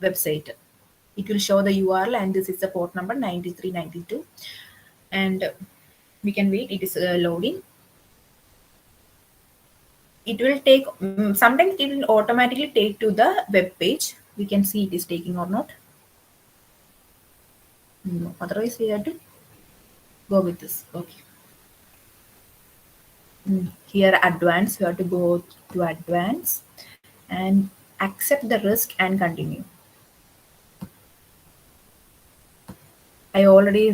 website. It will show the URL, and this is the port number 9392. And we can wait, it is loading. It will take, sometimes it will automatically take to the web page. We can see it is taking or not. No, otherwise we have to go with this. Okay. Here advanced, you have to go to advanced and accept the risk and continue. I already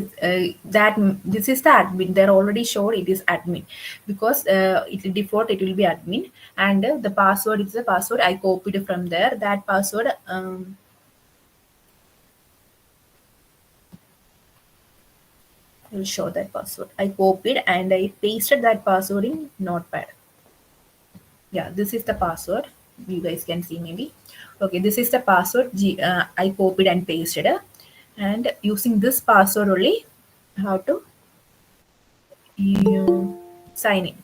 that this is the admin. They're already showed it is admin, because it will default, it will be admin, and the password is the password I copied from there. That password will show that password I copied, and I pasted that password in Notepad. Yeah, this is the password. You guys can see maybe. Okay, this is the password I copied and pasted, and using this password only, how to sign in.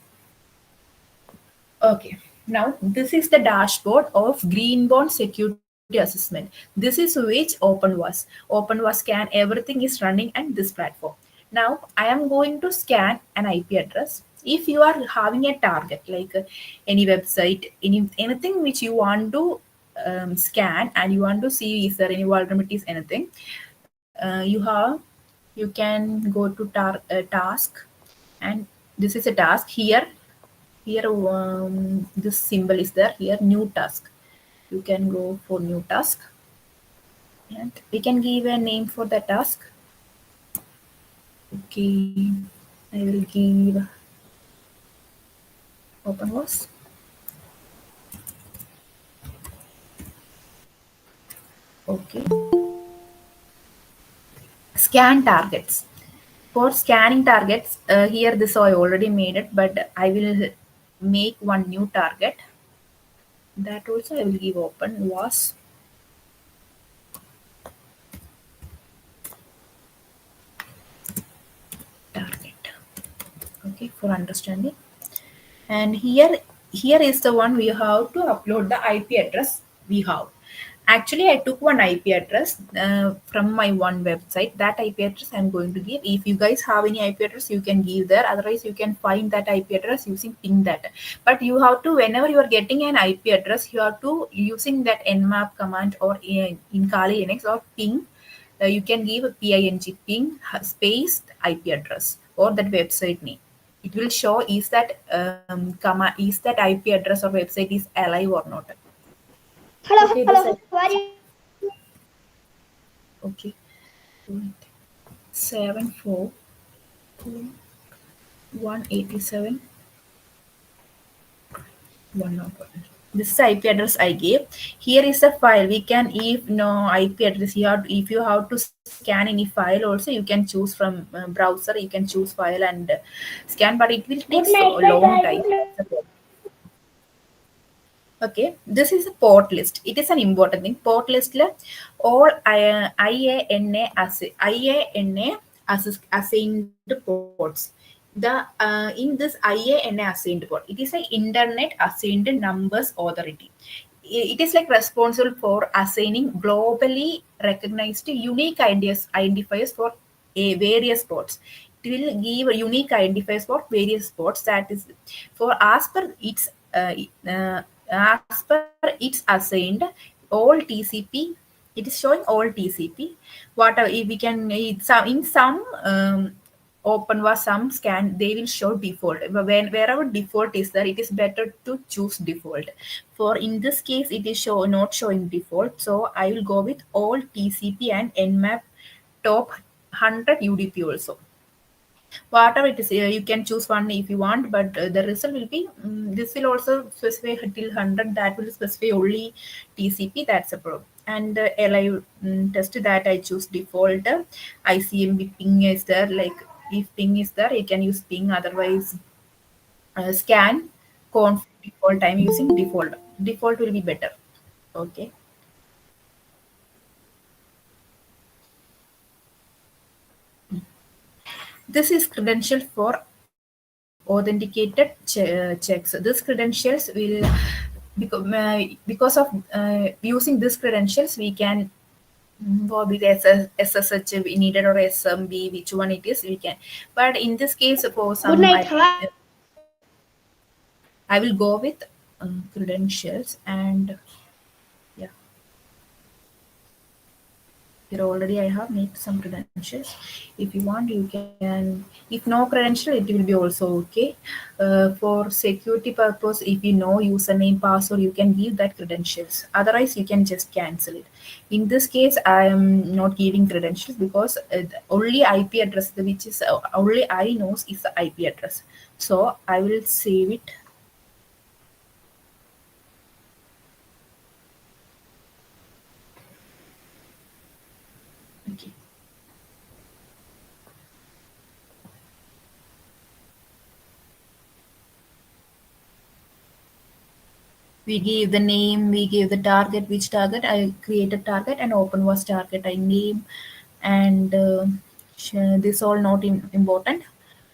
Okay, now this is the dashboard of Greenbond Security Assessment. This is which OpenVAS. OpenVAS scan, everything is running on this platform. Now I am going to scan an IP address. If you are having a target like any website, anything which you want to scan, and you want to see is there any vulnerabilities, anything, you can go to task, and this is a task here. Here this symbol is there. Here new task, you can go for new task, and we can give a name for the task. Okay, I will give OpenVAS. Okay, scan targets. For scanning targets, here this I already made it, but I will make one new target. That also I will give OpenVAS. Target. Okay, for understanding. And here is the one we have to upload the IP address we have. Actually, I took one IP address from my one website. That IP address I'm going to give. If you guys have any IP address, you can give there. Otherwise, you can find that IP address using ping data. But you have to, whenever you are getting an IP address, you have to using that nmap command, or in Kali Linux or ping. You can give a ping space IP address or that website name. It will show is that is that IP address or website is alive or not. Hello, Okay, hello. How are you? Okay. 74 187 101. This is the IP address I gave. Here is the file. We can, if no IP address, if you have to scan any file also, you can choose from browser. You can choose file and scan, but it will take Good so night. Bye long bye. time. Okay, this is a port list. It is an important thing. Port list all IANA assigned ports. The in this IANA assigned port, it is an Internet Assigned Numbers Authority. It is like responsible for assigning globally recognized unique identifiers for various ports. It will give unique identifiers for various ports. That is for as per its assigned all TCP. It is showing all TCP. Whatever we can in some OpenVAS, some scan they will show default. But wherever default is there, it is better to choose default. For in this case, it is not showing default. So I will go with all TCP and Nmap top 100 UDP also. Whatever it is, you can choose one if you want, but the result will be this will also specify till 100. That will specify only TCP. That's a problem. And LI test that I choose default. ICMP ping is there. Like if ping is there, you can use ping. Otherwise, scan conf default time using default. Default will be better. Okay. This is credential for authenticated checks. These credentials will because of using these credentials we can go with SSH we needed or SMB, which one it is we can. But in this case, for Good some night. Hello. I will go with credentials and yeah. Here already I have made some credentials. If you want, you can. If no credential, it will be also okay. For security purpose, if you know username, password, you can give that credentials. Otherwise, you can just cancel it. In this case, I am not giving credentials because the only IP address which is only I knows is the IP address. So I will save it. Okay. We give the name, we give the target, which target I create a target and open was target I name, and this all not important.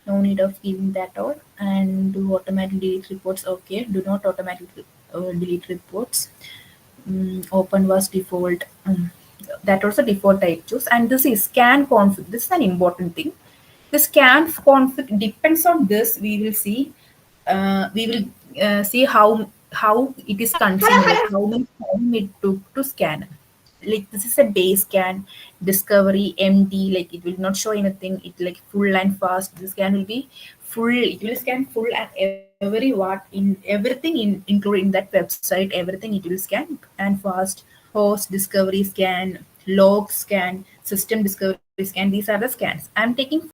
No need of giving that all, and do automatic delete reports. Okay, do not automatically delete reports. Open was default. That also default type choose, and this is scan config. This is an important thing. The scan config depends on this. We will see. We will see how it is Hello. consuming, like Hello. how much time it took to scan. Like this is a base scan, discovery, empty. Like it will not show anything. It like full and fast. The scan will be full. It will scan full and every what in everything in including that website. Everything it will scan and fast. Host discovery scan, log scan, system discovery scan. These are the scans. I'm taking